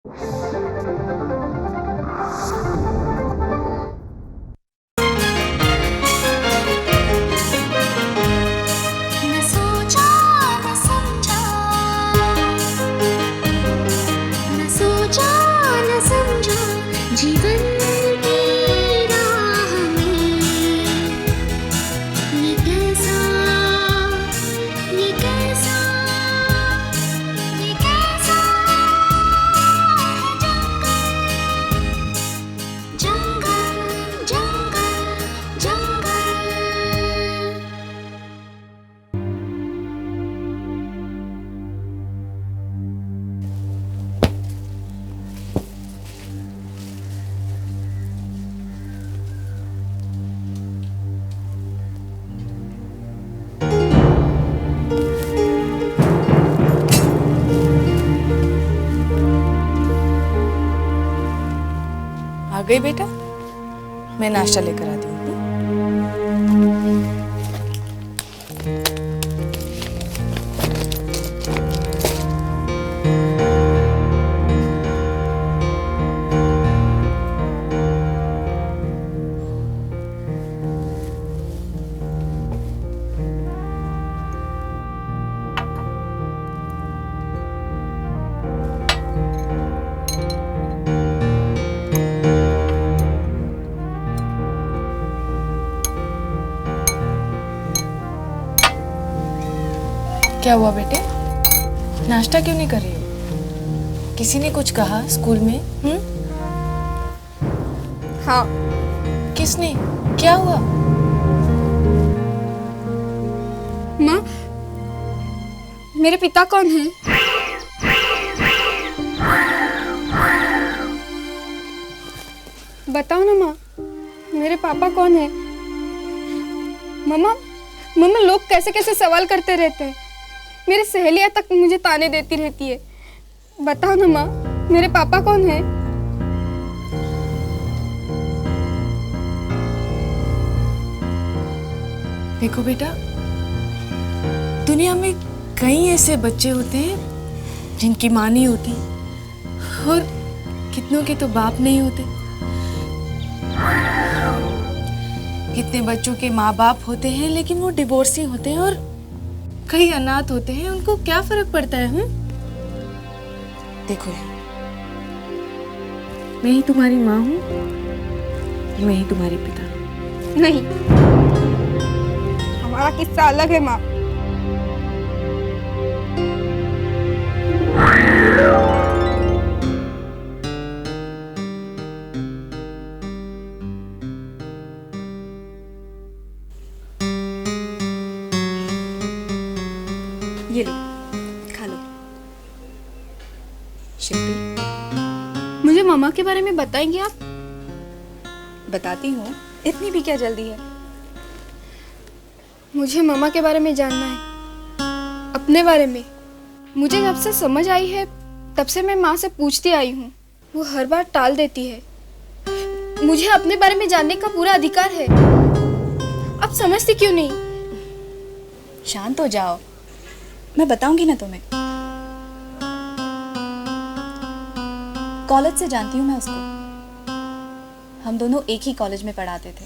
न सोचा न समझा, न सोचा न समझा, जीवन की राह में ये कैसा, ये कैसा, ये कैसा है जंगल, जंगल, जंगल, जंगल। आ गई बेटा, मैं नाश्ता लेकर आती हूँ। क्या हुआ बेटे, नाश्ता क्यों नहीं कर रही हो? किसी ने कुछ कहा स्कूल में? हाँ, किसने? क्या हुआ? माँ, मेरे पिता कौन हैं? बताओ ना माँ, मेरे पापा कौन है? मम्मा, मम्मा लोग कैसे कैसे सवाल करते रहते हैं। मेरी सहेलियां तक मुझे ताने देती रहती है। बताओ ना माँ, मेरे पापा कौन है? देखो बेटा, दुनिया में कई ऐसे बच्चे होते हैं जिनकी माँ नहीं होती, और कितनों के तो बाप नहीं होते। कितने बच्चों के माँ बाप होते हैं लेकिन वो डिवोर्सी होते हैं, और कई अनाथ होते हैं। उनको क्या फर्क पड़ता है? देखो यार, मैं ही तुम्हारी माँ हूँ, मैं ही तुम्हारी पिता हूँ। नहीं, हमारा किस्सा अलग है माँ। ये लो, खा लो। शिल्पी, मुझे मामा के बारे में बताएंगे आप? बताती हूँ, इतनी भी क्या जल्दी है? मुझे मामा के बारे में जानना है, अपने बारे में। मुझे जब से समझ आई है तब से मैं माँ से पूछती आई हूँ, वो हर बार टाल देती है। मुझे अपने बारे में जानने का पूरा अधिकार है, आप समझती क्यों नहीं? शांत हो जाओ, मैं बताऊंगी ना तुम्हें। कॉलेज से जानती हूँ मैं उसको, हम दोनों एक ही कॉलेज में पढ़ाते थे।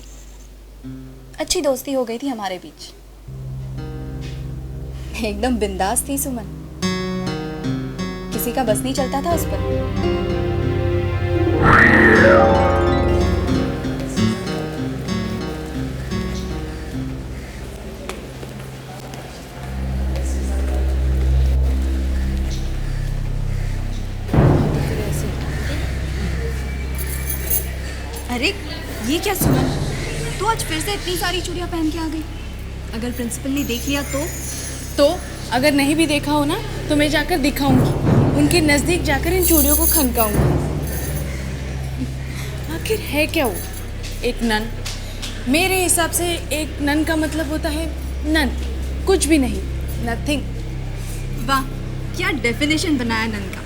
अच्छी दोस्ती हो गई थी हमारे बीच। एकदम बिंदास थी सुमन, किसी का बस नहीं चलता था उस पर। अरे ये क्या सुमन, तू आज फिर से इतनी सारी चूड़ियां पहन के आ गई। अगर प्रिंसिपल ने देख लिया तो अगर नहीं भी देखा हो ना तो मैं जाकर दिखाऊंगी, उनके नजदीक जाकर इन चूड़ियों को खनकाऊंगी। आखिर है क्या वो? एक नन। मेरे हिसाब से एक नन का मतलब होता है नन, कुछ भी नहीं, नथिंग। वाह, क्या डेफिनेशन बनाया नन का।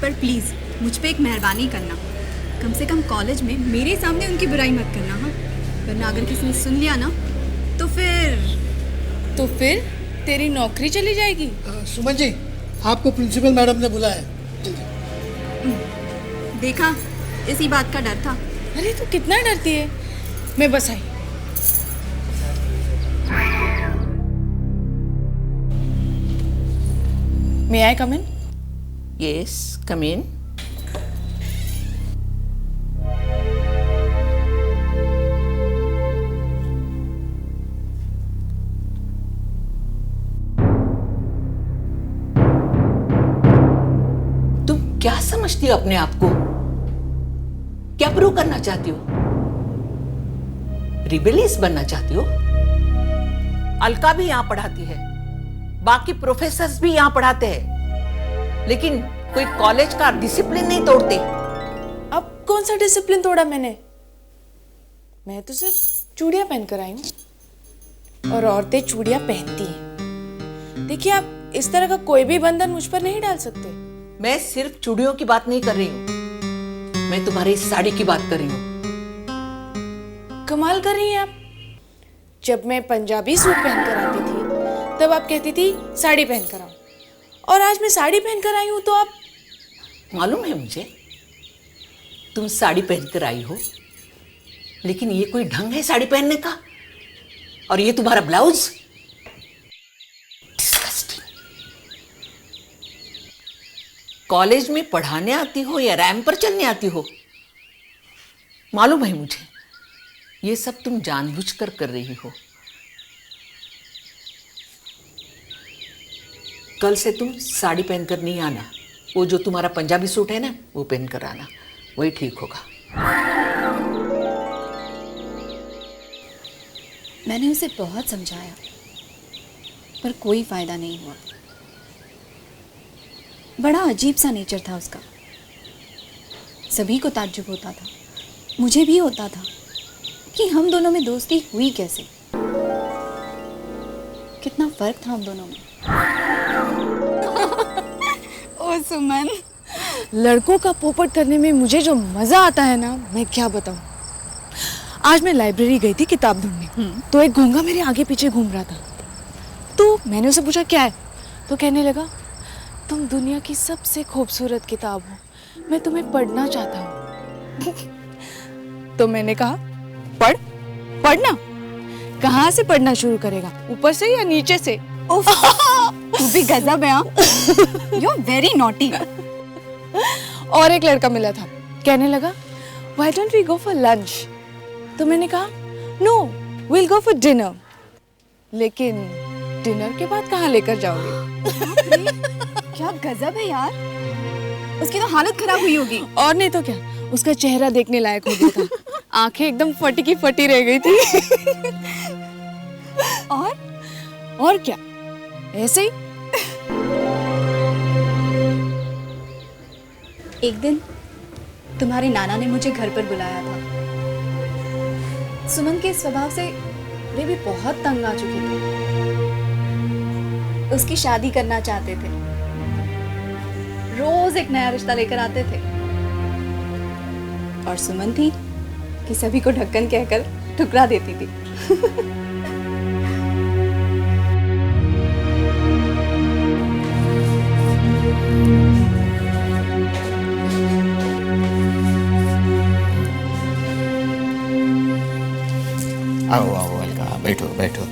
पर प्लीज मुझ पे एक मेहरबानी करना, कम से कम कॉलेज में मेरे सामने उनकी बुराई मत करना। हाँ, वरना अगर किसी ने सुन लिया ना तो फिर तेरी नौकरी चली जाएगी। सुमन जी, आपको प्रिंसिपल मैडम ने बुलाया है। जल्दी। देखा, इसी बात का डर था। अरे तू कितना डरती है। मैं बस आई। May I come in? Yes, come in. तुम क्या समझती हो अपने आप को? क्या प्रूव करना चाहती हो? रिबेलियस बनना चाहती हो? अलका भी यहां पढ़ाती है, बाकी प्रोफेसर्स भी यहां पढ़ाते हैं, लेकिन कोई कॉलेज का डिसिप्लिन नहीं तोड़ते। अब कौन सा डिसिप्लिन तोड़ा मैंने? मैं तो सिर्फ चूड़ियां पहनकर आई हूं और औरतें चूड़ियां पहनती हैं। देखिए, आप इस तरह का कोई भी बंधन मुझ पर नहीं डाल सकते। मैं सिर्फ चूड़ियों की बात नहीं कर रही हूं, मैं तुम्हारी साड़ी की बात कर रही हूं। कमाल कर रही हैं आप। जब मैं पंजाबी सूट पहनकर आती थी तब आप कहती थी साड़ी पहनकर आओ, और आज मैं साड़ी पहनकर आई हूं तो आप। मालूम है मुझे तुम साड़ी पहनकर आई हो, लेकिन ये कोई ढंग है साड़ी पहनने का? और ये तुम्हारा ब्लाउज, डिस्गस्टिंग। कॉलेज में पढ़ाने आती हो या रैंप पर चलने आती हो? मालूम है मुझे ये सब तुम जानबूझकर कर रही हो। कल से तुम साड़ी पहनकर नहीं आना, वो जो तुम्हारा पंजाबी सूट है ना वो पहनकर आना, वही ठीक होगा। मैंने उसे बहुत समझाया पर कोई फायदा नहीं हुआ। बड़ा अजीब सा नेचर था उसका। सभी को ताज्जुब होता था, मुझे भी होता था कि हम दोनों में दोस्ती हुई कैसे। कितना फर्क था हम दोनों में। ओ सुमन, लड़कों का पोपट करने में मुझे जो मजा आता है ना, मैं क्या बताऊं। आज मैं लाइब्रेरी गई थी किताब ढूंढने, तो एक गूंगा मेरे आगे पीछे घूम रहा था। तो मैंने उसे पूछा क्या है, तो कहने लगा तुम दुनिया की सबसे खूबसूरत किताब हो, मैं तुम्हें पढ़ना चाहता हूँ। तो मैंने कहा पढ़ना? कहाँ से पढ़ना शुरू करेगा, ऊपर से या नीचे से? तू भी गजब है। You are very naughty. और एक लड़का मिला था, कहने लगा why don't we go for lunch? तो मैंने कहा no, will go for dinner. लेकिन डिनर के बाद कहाँ लेकर जाओगे? क्या गजब है यार, उसकी तो हालत खराब हुई होगी। और नहीं तो क्या, उसका चेहरा देखने लायक हो गया था। आंखें एकदम फटी की फटी रह गई थी। और क्या, ऐसे ही। एक दिन तुम्हारे नाना ने मुझे घर पर बुलाया था। सुमन के स्वभाव से वे भी बहुत तंग आ चुके थे। उसकी शादी करना चाहते थे, रोज एक नया रिश्ता लेकर आते थे। और सुमन थी कि सभी को ढक्कन कहकर ठुकरा देती थी। आओ आओ अलका, बैठो बैठो।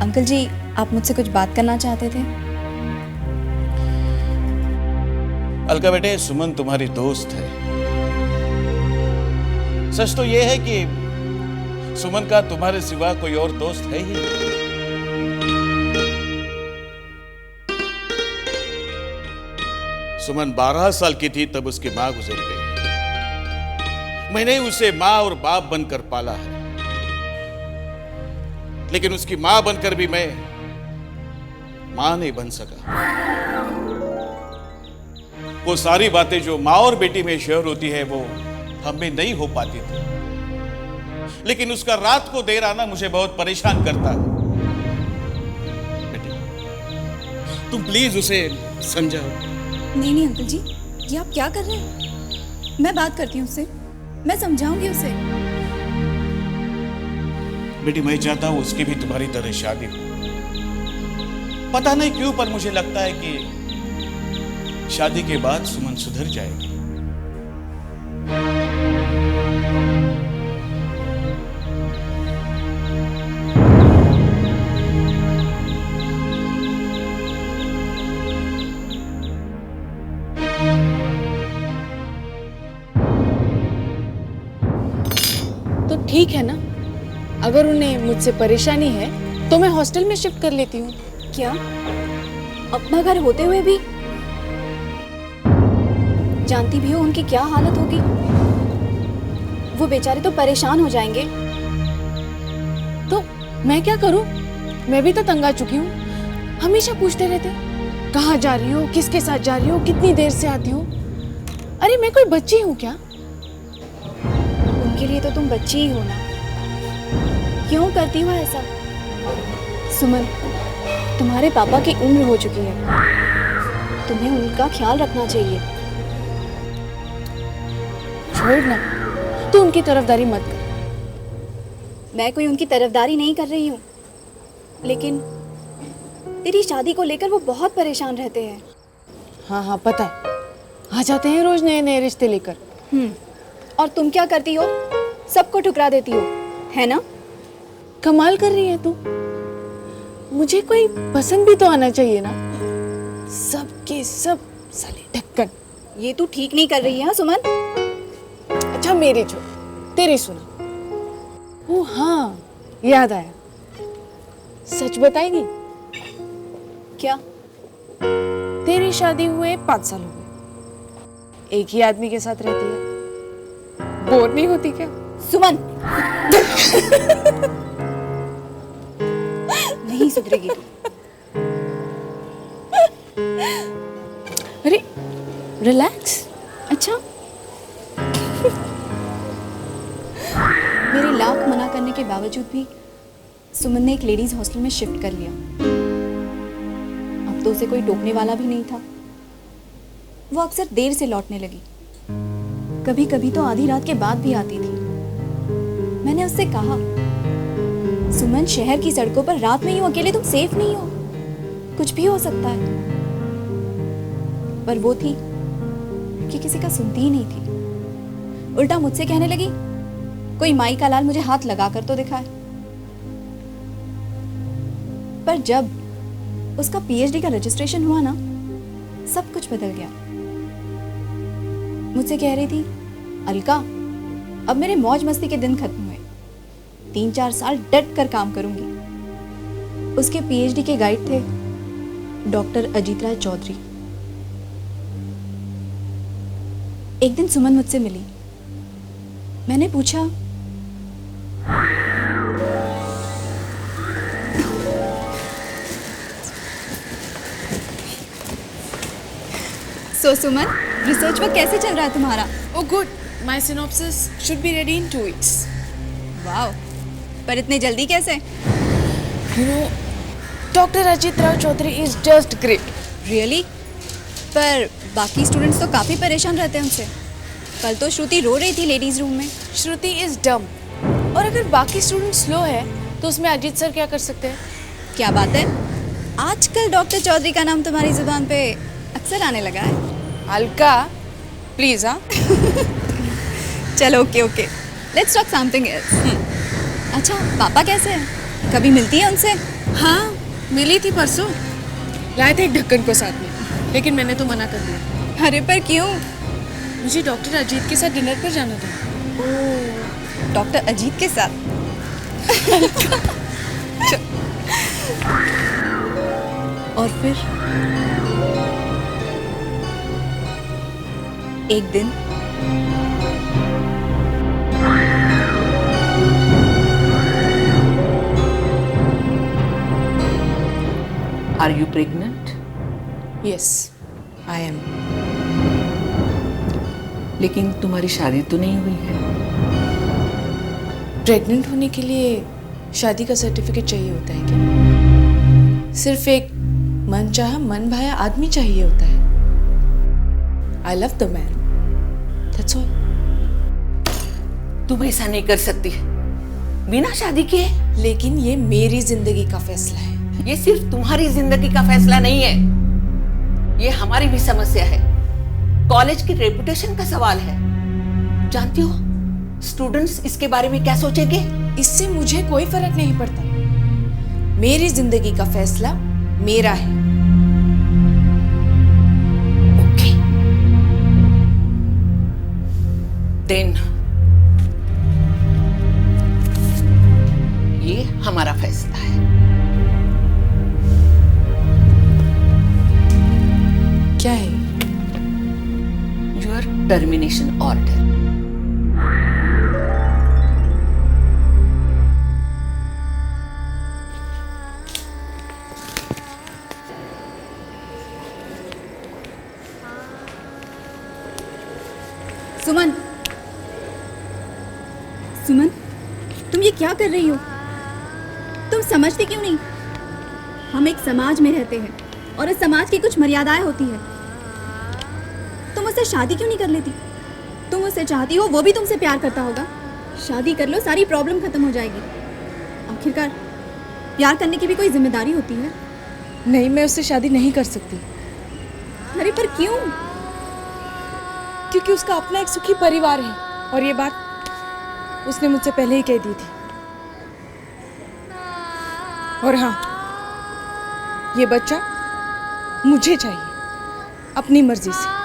अंकल जी, आप मुझसे कुछ बात करना चाहते थे? अलका बेटे, सुमन तुम्हारी दोस्त है। सच तो यह है कि सुमन का तुम्हारे सिवा कोई और दोस्त है ही नहीं। सुमन 12 साल की थी तब उसकी मां गुजर गई। मैंने उसे मां और बाप बनकर पाला है, लेकिन उसकी मां बनकर भी मैं मां नहीं बन सका। वो सारी बातें जो मां और बेटी में शेयर होती है वो हम में नहीं हो पाती थी, लेकिन उसका रात को देर आना मुझे बहुत परेशान करता है। बेटी, तुम प्लीज उसे समझाओ। नहीं अंकल जी, ये आप क्या कर रहे हैं? मैं बात करती हूँ उससे, मैं समझाऊंगी उसे। बेटी, मैं चाहता हूं उसकी भी तुम्हारी तरह शादी हो, पता नहीं क्यों पर मुझे लगता है कि शादी के बाद सुमन सुधर जाएगी। तो ठीक है ना, अगर उन्हें मुझसे परेशानी है तो मैं हॉस्टल में शिफ्ट कर लेती हूँ। क्या अपना घर होते हुए भी? जानती भी हो उनकी क्या हालत होगी। वो बेचारे तो परेशान हो जाएंगे। तो मैं क्या करूँ? मैं भी तो तंग आ चुकी हूँ। हमेशा पूछते रहते कहाँ जा रही हो, किसके साथ जा रही हो, कितनी देर से आती हो। अरे मैं कोई बच्ची हूँ क्या? उनके लिए तो तुम बच्ची ही हो ना। क्यों करती हो ऐसा? सुमन, तुम्हारे पापा की उम्र हो चुकी है, तुम्हें उनका ख्याल रखना चाहिए। छोड़ ना, तू उनकी तरफदारी मत कर। मैं कोई उनकी तरफदारी नहीं कर रही हूँ, लेकिन तेरी शादी को लेकर वो बहुत परेशान रहते हैं। हाँ हाँ पता है, आ जाते हैं रोज नए नए रिश्ते लेकर। और तुम क्या करती हो? सबको ठुकरा देती हो, है ना? कमाल कर रही है तू। मुझे कोई पसंद भी तो आना चाहिए ना। सब के सब साले ढक्कन। ये तू ठीक नहीं कर रही है, हाँ सुमन? अच्छा मेरी छोड़, तेरी सुना। ओ हाँ, याद आया। सच बताएगी? क्या? तेरी शादी हुए 5 साल हो गए, एक ही आदमी के साथ रहती है, बोर नहीं होती क्या? सुमन नहीं सुधरेगी तू। अरे रिलैक्स। अच्छा मेरे लाख मना करने के बावजूद भी सुमन ने एक लेडीज हॉस्टल में शिफ्ट कर लिया। अब तो उसे कोई टोकने वाला भी नहीं था। वो अक्सर देर से लौटने लगी, कभी कभी तो आधी रात के बाद भी आती थी। मैंने उससे कहा, सुमन शहर की सड़कों पर रात में यूं अकेले तुम सेफ नहीं हो, कुछ भी हो सकता है। पर वो थी कि किसी का सुनती ही नहीं थी। उल्टा मुझसे कहने लगी, कोई माई का लाल मुझे हाथ लगाकर तो दिखाए। पर जब उसका पीएचडी का रजिस्ट्रेशन हुआ ना, सब कुछ बदल गया। मुझसे कह रही थी, अलका अब मेरे मौज मस्ती के दिन खत्म हुए, 3-4 साल डट कर काम करूंगी। उसके पीएचडी के गाइड थे डॉक्टर अजीत राय चौधरी। एक दिन सुमन मुझसे मिली। मैंने पूछा, सो सुमन, रिसर्च वर्क कैसे चल रहा है तुम्हारा? Oh good, my synopsis should be ready in 2 weeks. Wow, पर इतने जल्दी कैसे? You know, Dr. Ajit Rao Chaudhary is just great. Really? पर बाकी स्टूडेंट्स तो काफी परेशान रहते हैं उनसे। कल तो श्रुति रो रही थी लेडीज रूम में। श्रुति is dumb. और अगर बाकी स्टूडेंट स्लो है तो उसमें अजीत सर क्या कर सकते हैं? क्या बात है, आजकल डॉक्टर चौधरी का नाम तुम्हारी जुबान पे अक्सर आने लगा है। अलका प्लीज। हाँ चलो okay, let's talk something else. अच्छा पापा कैसे हैं? कभी मिलती है उनसे? हाँ मिली थी परसों, लाए थे एक ढक्कन को साथ में, लेकिन मैंने तो मना कर दिया। अरे पर क्यों? मुझे डॉक्टर अजीत के साथ डिनर पर जाना था। ओह, डॉक्टर अजीत के साथ? और फिर एक दिन are you pregnant? Yes I am. लेकिन तुम्हारी शादी तो नहीं हुई है। प्रेग्नेंट होने के लिए शादी का सर्टिफिकेट चाहिए होता है क्या? सिर्फ एक मनचाहा मन भाया आदमी चाहिए होता है। I love the man, that's all. तुम ऐसा नहीं कर सकती बिना शादी के। लेकिन ये मेरी जिंदगी का फैसला है। ये सिर्फ तुम्हारी जिंदगी का फैसला नहीं है, ये हमारी भी समस्या है। कॉलेज की रेपुटेशन का सवाल है। जानती हो स्टूडेंट्स इसके बारे में क्या सोचेंगे? इससे मुझे कोई फर्क नहीं पड़ता। मेरी जिंदगी का फैसला मेरा है। ओके देन ये हमारा फैसला है। क्या है? Your termination order. Suman, Suman, तुम ये क्या कर रही हो? तुम समझती क्यों नहीं? हम एक समाज में रहते हैं और इस समाज की कुछ मर्यादाएं होती है। तुम उससे शादी क्यों नहीं कर लेती? तुम उससे चाहती हो, वो भी तुमसे प्यार करता होगा। शादी कर लो, सारी प्रॉब्लम खत्म हो जाएगी। आखिरकार प्यार करने की भी कोई जिम्मेदारी होती है। नहीं, मैं उससे शादी नहीं कर सकती। अरे पर क्यों? क्योंकि उसका अपना एक सुखी परिवार है और ये बात उसने मुझसे पहले ही कह दी थी। और हाँ, ये बच्चा मुझे चाहिए अपनी मर्जी से।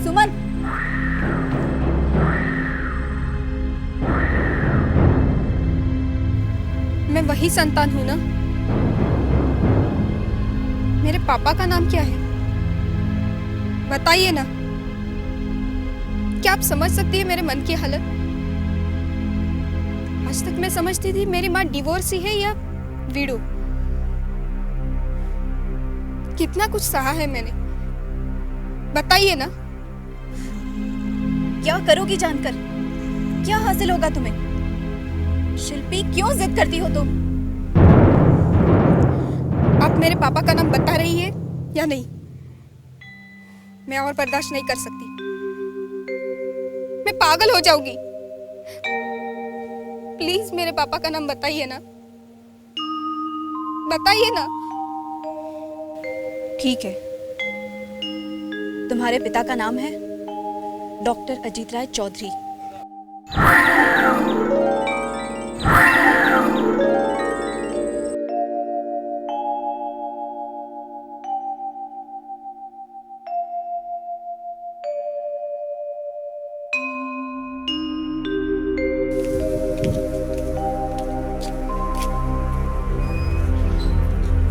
सुमन, मैं वही संतान हूं ना? मेरे पापा का नाम क्या है बताइए ना। क्या आप समझ सकती है मेरे मन की हालत? आज तक मैं समझती थी मेरी माँ डिवोर्सी है या विडो। कितना कुछ सहा है मैंने, बताइए ना। क्या करोगी जानकर? क्या हासिल होगा तुम्हें? शिल्पी, क्यों जिद करती हो तुम? आप मेरे पापा का नाम बता रही है या नहीं? मैं और बर्दाश्त नहीं कर सकती, मैं पागल हो जाऊंगी। प्लीज मेरे पापा का नाम बताइए ना, बताइए ना। ठीक है, तुम्हारे पिता का नाम है डॉक्टर अजीत राय चौधरी।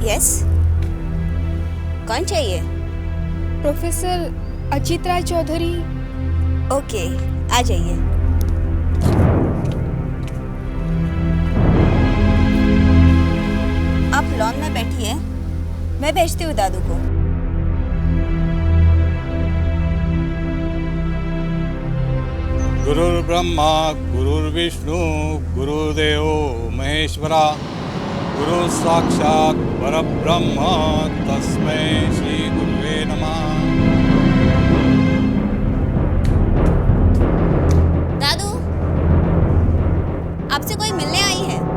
यस, कौन चाहिए? प्रोफेसर अजीत राय चौधरी। ओके, आ जाइए। आप लॉन में बैठिए, मैं भेजती हूँ दादू को। गुरुर्ब्रह्मा गुरुर्विष्णु गुरुदेवो महेश्वरा गुरु साक्षात् परब्रह्म तस्मै श्री गुरुवे नमः। दादू, आपसे कोई मिलने आई है।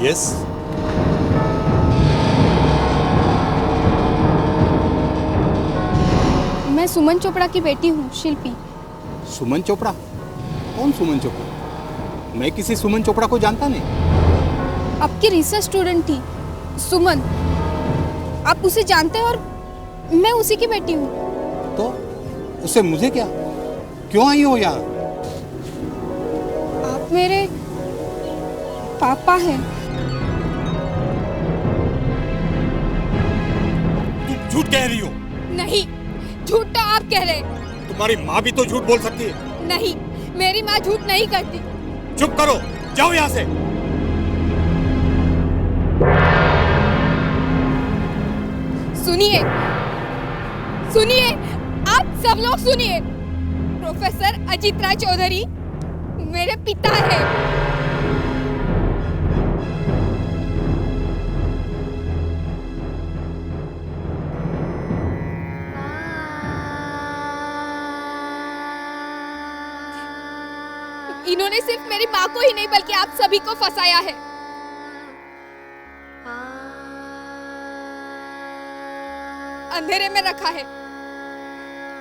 यस, मैं सुमन चोपड़ा की बेटी हूँ, शिल्पी। सुमन चोपड़ा? कौन सुमन चोपड़ा? मैं किसी सुमन चोपड़ा को जानता नहीं। आपकी रिसर्च स्टूडेंट थी सुमन, आप उसे जानते हैं और मैं उसी की बेटी हूँ। तो उससे मुझे क्या? क्यों आई हो यहाँ? आप मेरे पापा हैं। तुम झूठ कह रही हो। नहीं, झूठ तो आप कह रहे हैं। तुम्हारी माँ भी तो झूठ बोल सकती है। नहीं, मेरी माँ झूठ नहीं करती। चुप करो, जाओ यहाँ से। सुनिए, सुनिए, आप सब लोग सुनिए, प्रोफेसर अजीत राय चौधरी मेरे पिता है। इन्होंने सिर्फ मेरी माँ को ही नहीं बल्कि आप सभी को फंसाया है। अंधेरे में रखा है,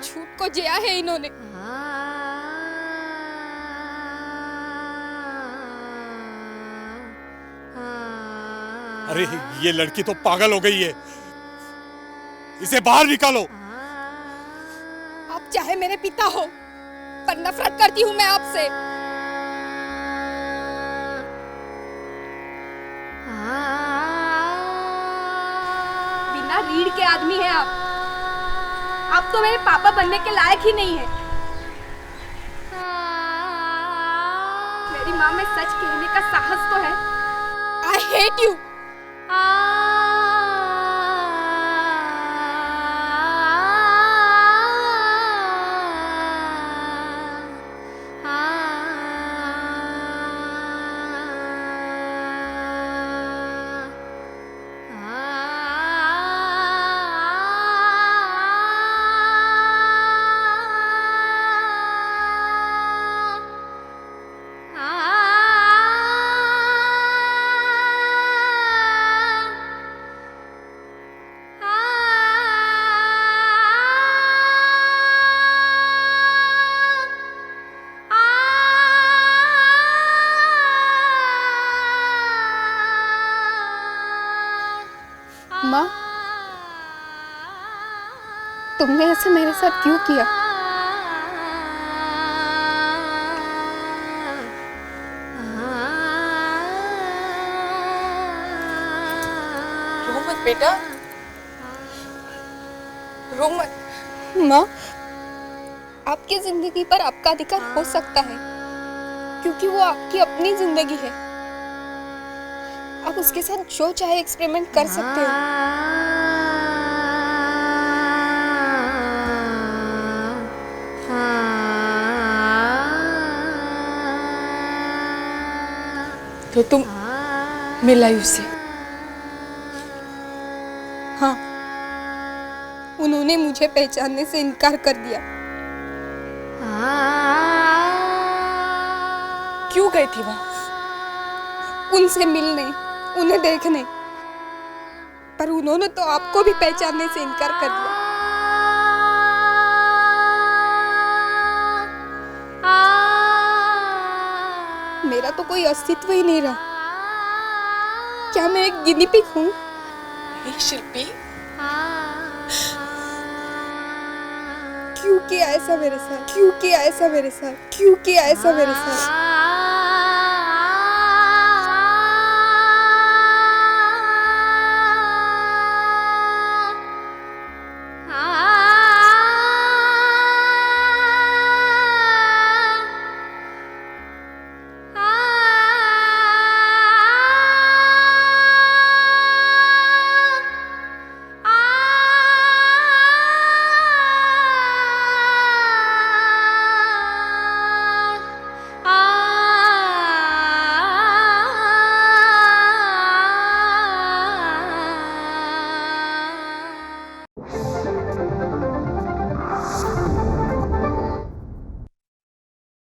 झूठ को जिया है इन्होंने। अरे ये लड़की तो पागल हो गई है, इसे बाहर निकालो। आप चाहे मेरे पिता हो, पर नफरत करती हूँ मैं आपसे। बिना रीढ़ के आदमी हैं आप तो मेरे पापा बनने के लायक ही नहीं है। मेरी माँ में सच कहने का साहस तो है। I hate you. माँ, तुमने ऐसे मेरे साथ क्यों किया? रो मत बेटा, रो मत। माँ, आपकी जिंदगी पर आपका अधिकार हो सकता है, क्योंकि वो आपकी अपनी जिंदगी है। आप उसके साथ जो चाहे एक्सपेरिमेंट कर सकते हो। तो तुम मिलाई उससे? हाँ, उन्होंने मुझे पहचानने से इनकार कर दिया। क्यों गई थी वहां? उनसे मिलने, उन्हें देखने, पर उन्होंने तो आपको भी पहचानने से इनकार कर दिया। मेरा तो कोई अस्तित्व ही नहीं रहा। क्या मैं एक गिनी पिग हूँ? शिल्पी, क्यों किया ऐसा मेरे साथ? क्यों किया ऐसा मेरे साथ? क्यों किया ऐसा मेरे साथ?